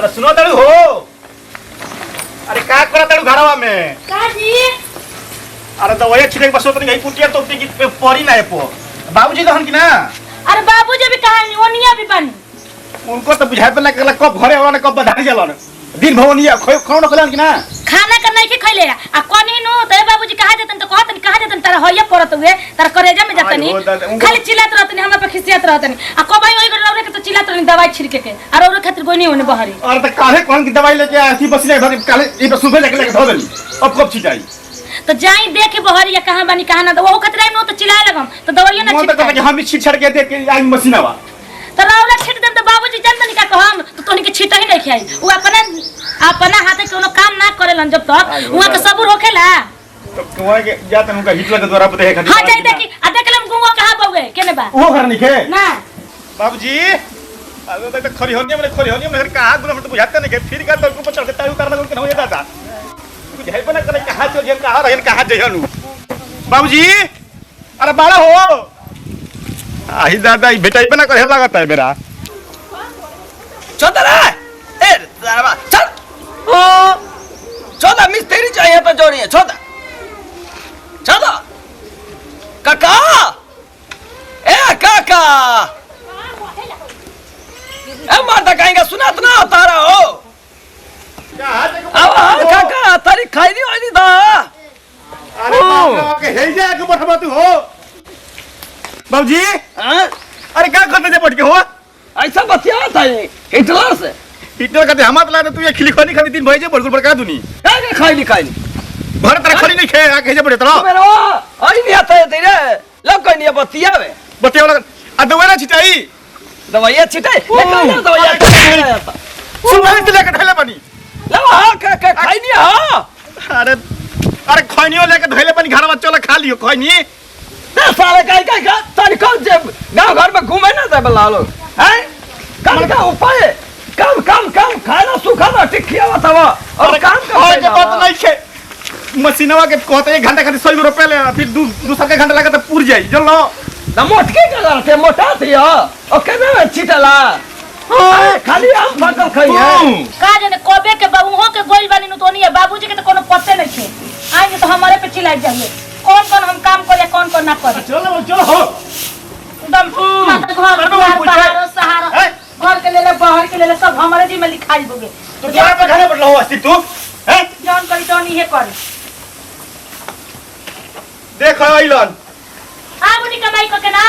अरे सुनो तड़ू हो। अरे का करा तड़ू घरवा में का जी? अरे तो वही छिड़क बसो तनी कुटिया तो की पड़ी ना एपो बाबूजी दहन की ना। अरे बाबूजी भी कहां नहीं ओनिया भी बन उनको तो बुझाए पे लगला कब घरे वाला कब बधाई जलन दिन भवनिया खाना खलन की ना। खाना का नहीं के खइले आ कोनी नु ते बाबूजी कहा देतन तो कहतन कहा देतन तारा होया परत हुए तारा करेजा में जतनी खाली चिल्लात रहतनी हमरा पे खिसियत रहतनी आ कबाई ओई गरे के तो चिल्लात रहनी दवाई छिड़के के और ओरे खातिर कोई नहीं होने बहरी। अरे तो काहे कौन की दवाई लेके आती बसले घर काले ये सुबह लेके धो देली अब कब छिटाई तो जाई देखे बहरी या कहां बनी कहां ना तो वो खतरा में तो चिल्लाए लगम तो दवाई ना छिड़के तो हम छिट छड़ के दे के आई मशीनवा तो रावला छिट दे तो बाबूजी जानतनी का कहम तो तोनी के छिटा ही नहीं खाई वो अपना हाथे कोनो काम ना करेलन जब तक वहां के सबूर होखेला तो कुआ के जात उनका हिटलर के द्वारा पते है खाली। हां जाई देखी आ देखलम गुंगा कहां बउए केने बा वो घर नहीं खे ना बाबूजी। अबे तो खरी होनी में कहां गुना तो बुझाते नहीं के फिर का तो ऊपर चढ़ के ताऊ करना उनके नहीं दादा कुछ है बना करे कहां चल जेन कहां रहन कहां जइहनु बाबूजी। अरे बाड़ा हो आही दादा ई बेटा बना करे लागत है मेरा चौदह ए चल ओ 14 मिस्त्री चाहिए तो जोड़िए 14 काका ए काका ए माता कहेंगे सुना तो ना तारा हो अब काका तारी खाई नहीं वाली था। अरे बाप के हे जा के बैठबा तू हो बाबूजी। अरे क्या करते जे बैठ के हो ऐसा बतिया था हिटलर से हिटलर कहते हम ला तू ये खिली खनी खानी दिन भई जे बड़कुल बड़का दुनी क्या खाई घर तरह खड़ी नहीं खे आके जे बड़े तरो मेरा आई नहीं आता है तेरे लो कोई नहीं बतिया वे बतिया वाला आ दवाई छिटाई दवाइयां छिटाई लेकिन दवाइयां सुबह से लेकर ढले बनी लो हां का खाई नहीं हां अरे खैनियो लेके धइले पानी घर में चला खा लियो खैनी ना साले का तारी कौन जब गांव घर में घूमे ना दे बला लो हैं काम का उपाय काम खाना सुखाना टिकिया बतावा और काम का के बात नहीं छे मशीनवा के कहते 1 घंटा खातिर 100 रुपया ले फिर दूसरा के घंटा लगा तो पूर जाई चल लो ना मोटके का थे मोटा थी ओ केना छिटला खाली आम फसल खाई है का जाने कोबे के बाबूहो के गोइल वाली नु तोनी है बाबूजी के तो कोनो पत्ते नहीं छे आएंगे तो हमारे पे चिल्लाए जाइए कौन हम काम करे कौन ना करे। चलो हो एकदम घर सहारा घर के ले बाहर के ले सब हमारे जी में लिखाई होगे तो क्या पे घरे पर रहो अस्ति तू हैं जौन करी तौन ही करे देख आइलन आगुनी कमाई को के ना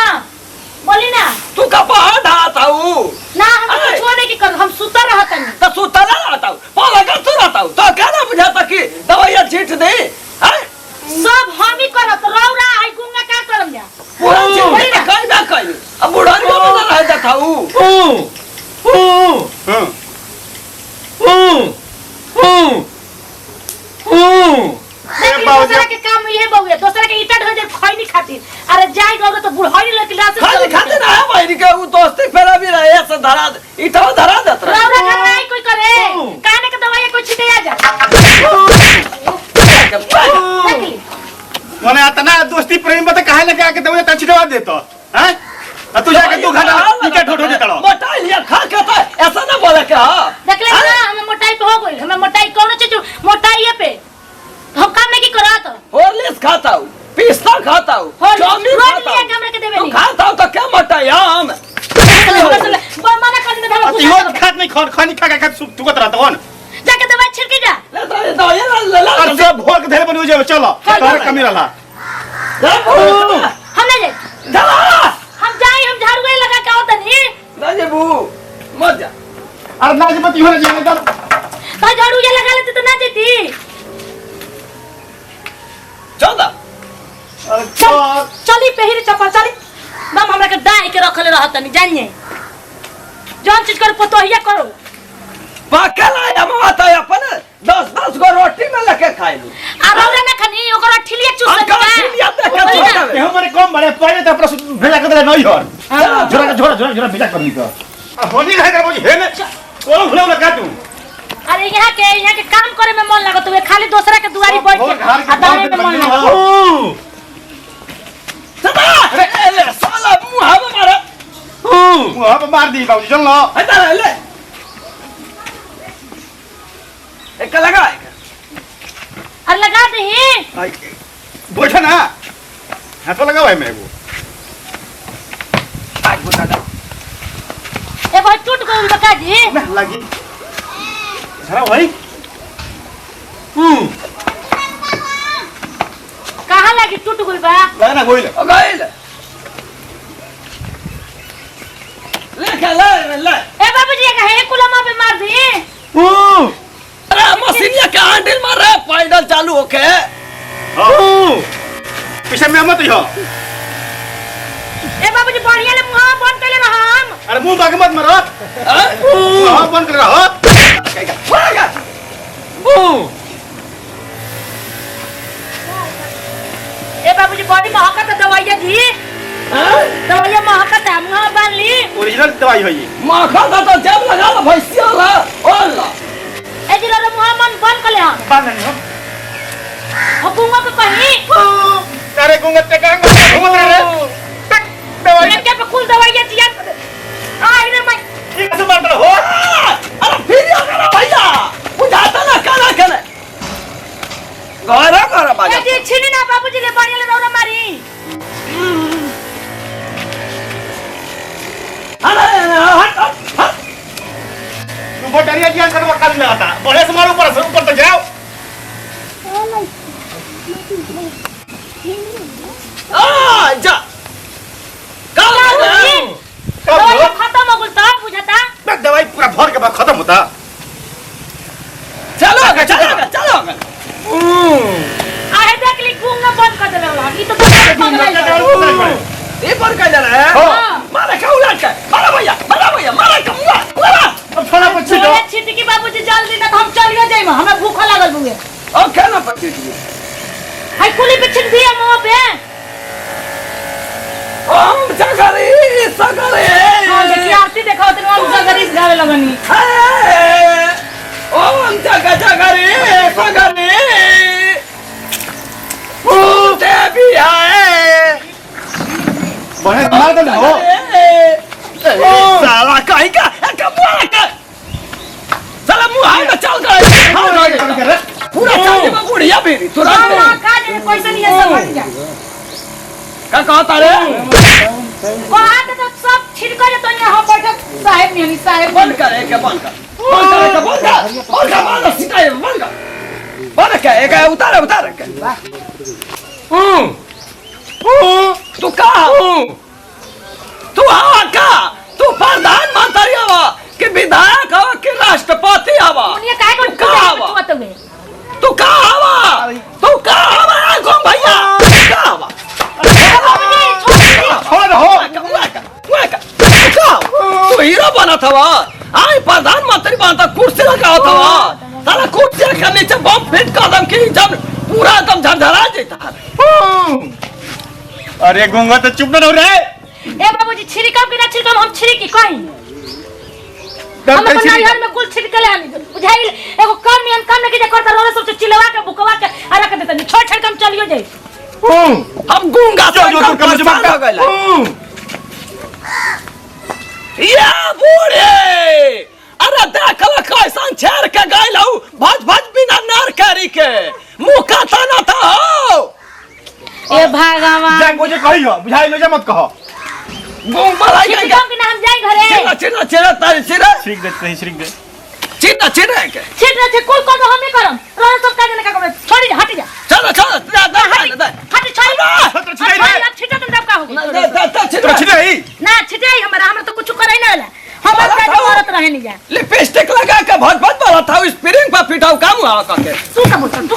बोली ना तू का पहाड़ ढाता हूं ना हम कुछ नहीं की कर हम सुतर रहत नहीं तो सुता ना रहता हूं पाला का तू रहता हूं तो क्या ना बुझाता कि दवाइयां छीट दे हैं सब हम ही करत रौरा आई गुंगा का करम जा पूरा चीज ना कहीं ना कहीं अब बुढ़ारी में ना रह जाता हूं दूसरा के काम ये बहुए दूसरा के ईटा ढो दे खई नहीं खातिर अरे जाई गौर तो बुढ़ाई लेके लासे खाली खाते ना है भाई के वो दोस्ती फेरा भी रहे ऐसा धरा ईटा धरा देता रौरा घर नहीं कोई करे काने के दवाई कोई छिटे आ जा माने इतना दोस्ती प्रेम बता काहे लगे आके दवाई तछड़वा देतो हैं आ तू जाके 2 घंटा ईटा ठोठो देता रहो मोटाई लिया खा के तो ऐसा ना बोले के हां देख ले ना हम मोटाई पे हो गई हम मोटाई कौन चीज मोटाई पे हम काम नहीं करत हॉर्लिक्स खाता हूं पिस्ता खाता हूं चाउमीन खाता हूं हमरा के देबे नहीं खाता हूं तो क्या मोटाई हम मना कर दे हम अति हो खात नहीं खानी खा के तुकत रहत होन जाके दवाई छिड़के जा ले दवाई ले और सब भोर के धरे बन हो जाए चलो तारे कमी रहला हम नहीं दवा हम जाई हम झाड़ू लगा के आवत नहीं ना जे बू मत जा अरे नाजपति हो जाए एकदम तो झाड़ू ये लगा लेते तो ना देती 14 चली पहिरी चप्पल चली बम हमरा के डाई के रखले रहत नहीं जानिए जौन चीज कर पतोहिया करो पाकल है हम आता है अपन 10 गो रोटी में लेके खाई ली आ रौरा ना खनी ओकरा ठिलिया चूस का ठिलिया देख के ते हमरे कम बड़े पहले तो प्रश्न भेजा कर दे नहीं और जोरा भेजा करनी तो होनी है का बोली है ने कोनो भूलो ना काटू अरे यहाँ के काम करे में मन लागत हुए खाली दूसरा के दुआरी बैठ के आ दाने में मन लागत अरे साला मुंह हम मारा मुंह पे मार दी बाबूजी चल लो इधर ले एक लगा अरे लगा दे बैठा ना हाथ लगा भाई मेरे को आज बुझा दो ए भाई टूट गई बका जी लगी सारा भाई कहां लगी टूट गई बा लगा ना गोइल गइल ले ए बाबूजी का है कुलमा पे मार दी अरे मशीनिया के हैंडल मार रहा है पैडल चालू होके पीछे में मत हो ए बाबूजी बढ़िया ले मुंह बंद कर ले हम अरे मुंह बाग मत मारो मुंह बंद कर रहा ए बाबूजी बॉडी महकत है दवाइयां जी दवाइयां महकत है मुंह बांध ली ओरिजिनल दवाई है ये माखा था तो जब लगा लो भैंसिया ला ओला ए जी लो मुंह बंद कर ले हम बांध नहीं हो हकुंगा पे कहीं अरे गुंगत के कहां घूम रहे दवाई ये क्या पे कुल दवाइयां दिया आई रे मैं ठीक से मार हो अरे फिर या करा भैया बुझाता ना काला कने गरा बाजा ए जी छीनी ना बाबूजी ले बढ़िया ले रौरा मारी अरे हट तू बटरिया क्या कर वक्का नहीं लगाता बड़े से मारो ऊपर तो जाओ आ जा दवाई खत्म हो गई तो बुझाता दवाई पूरा भर के बाद खत्म होता चलो आहे देख ली गुंगा बंद कर देले हम ई तो ये पर का जरा है मारे का उलट के मारा भैया मारा अब थोड़ा पछी दो छिट की बाबूजी जल्दी ना हम चलियो जाइम हमें भूख लागल बुए ओके ना पछी हाय कुली पे छिट दिया मुंह पे ओम जगरी सगरे हां देखिए आरती देखो तो हम जगरी गावे लगनी ओम जगरी सगरे ओ देवी आए बड़े मार दे हो साला कहीं का साला मुंह हाथ में चल गए पूरा चांदी में गुड़िया भी तुरंत हां का जे पैसा नहीं है सब जा का कहता रे बात तो सब छिड़क ले तो यहां बैठक साहब नहीं साहब बंद करे के बंद मार सिटाए बंद के एक उतार के तू का तू हवा का तू प्रधानमंत्री हवा कि विधायक हवा कि राष्ट्रपति हवा उन्हें काहे को का हवा बतावे तू का हवा घूम भैया का हवा छोड़ हो तू हीरो बना था आई प्रधानमंत्री बनता कुर्सी लगा था तारा कुर्सी के नीचे बम फिट कर दम की जब पूरा एकदम झरझरा जाता अरे गुंगा तो चुप न रहे ए बाबूजी छिड़काव के ना छिड़काव हम छिड़की कहीं हम अपन नैहर में कुल छिड़कले हनी बुझाइल एगो काम नियम काम नहीं जे करता रोले सब चिलवा के बुकवा के आ रख देता छोड़ छोड़ के हम चलियो जाई हम गुंगा जो तू कम जमा कर गइला या बूढ़े अरे देखला कैसन छेड़ के गइल हूं भज बिना नार करी के मुंह का ताना था हो ए भगवान जा मुझे कहियो बुझाई ले जा मत कहो गुंग मलाई के छिड़काव के ना हम जाई घरे चिरा तारी चिरा श्रीक दे सही श्रीक दे चिरा के छिड़ रे कुल को हम नहीं करम रोले सब का का करे छोड़ी हट जा चलो दे हट छोड़ी हट छिड़ाई रे। अब छिटा तुम का होगी तो छिड़ाई ना छिटाई हमरा तो कुछ करे ना होला हम का औरत रहे नहीं जा लिपस्टिक लगा के भज वाला था स्प्रिंग पर फिटाऊ काम हुआ करके तू का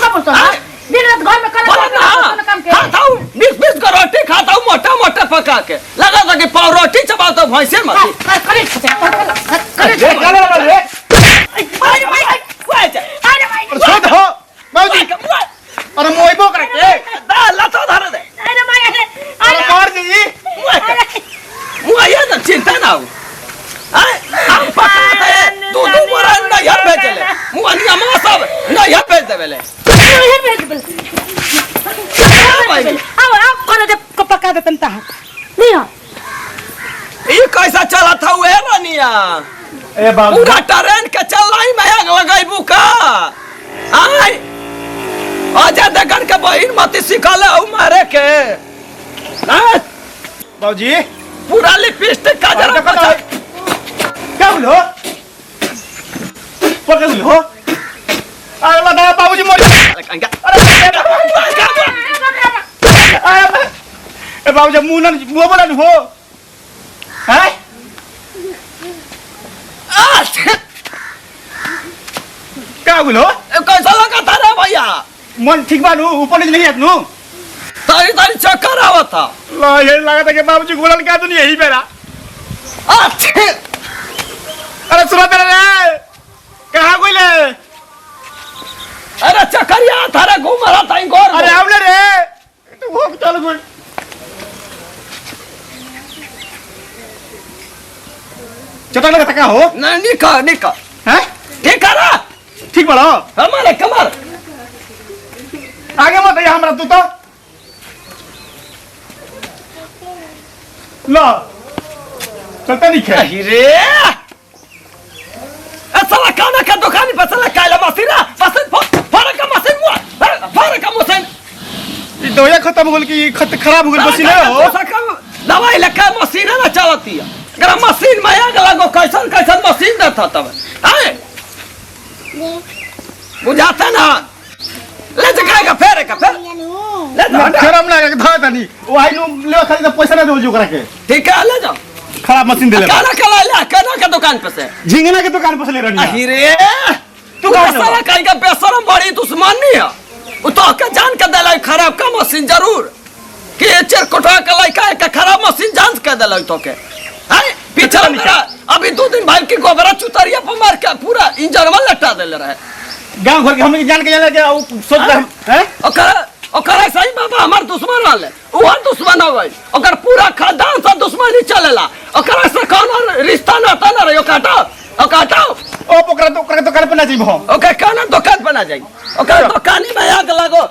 बोलता दिन रात घर में करना काम के खाता हूं 20 का रोटी खाता हूं मोटा पका के लगा था कि पाव रोटी चबाओ तो भैंसे मत करे रे गाले वाला रे अरे भाई छोड़ हो बाबूजी अरे मोइबो करके दा लतो धर दे अरे भाई अरे मार जी मुआ ये ना चिंता ना हो हम पता है तू बड़ा ना यार भेजले मुआ नहीं हम सब ना यार भेज देबेले अब करे जब पका दे तंता लियो ये कैसा चला था वे रानिया ए बाबू पूरा ट्रेन के चलाई में आग लगाई बुका आई अजय देवगन के बहिन मती सिखल है मारे के बाबूजी पूरा लिपस्टिक का जरा क्या बोलो क्या बोलो अरे बता बाबूजी मोरी अरे बाबूजी मुंह बोला नहीं हो हैं क्या बोलो कैसा लगा था रे भैया मन ठीक बानू ऊपर नहीं आतनू तारी तारी चक्कर आवा था ला ये लगा था कि बाबूजी बोलन क्या तो नहीं यही मेरा अरे सुना तेरा रे कहाँ कोई ले अरे चक्करिया थारे घूम रहा था इंगोर अरे हमने रे तो वो चल कोई चटक लगा था हो नहीं निका निका हैं ठीक है ना ठीक बड़ा हमारे कमर आगे मत यहाँ हमरा तू तो ला चलता नहीं खे रे साला खाना का दुकान पर साला काला मशीन फरक का मशीन फरक का मशीन ये दवाई खत्म हो गई कि खराब हो गई बसी ना हो दवाई लगा मशीन ना चलती है अगर मशीन में आग लगो कैसन कैसन मशीन देता तब आए बुझाता ना ले जाएगा फेरे का फेर ले जा खराब ना धा तनी वो आई नु ले खाली तो पैसा ना दो जो करा के ठीक है ले जाओ खराब मशीन दे ले काना का दुकान पे से झिंगना के दुकान पर से ले रही अरे तू साला काई का बेशरम बड़ी दुश्मन नहीं है वो तो के जान के देला खराब का मशीन जरूर कि चेर कोठा के लइका का खराब मशीन जान के देला तो के हां पीछे मेरा अभी 2 दिन भाई की गोबरा चुतरिया पर मार के पूरा इंजन में लटा देले रहे गांव घर के हम जान के जाने के सोच रहे हैं ओकर सही बाबा हमार दुश्मन वाले वो दुश्मन हो गई ओकर पूरा खानदान से दुश्मनी चलेला ओकर से कौन रिश्ता नाता ना रही काटो ओ ओकरा दुकान पर ना जाइबो ओकर काना दुकान पर ना जाई ओकर दुकानी में आग लगो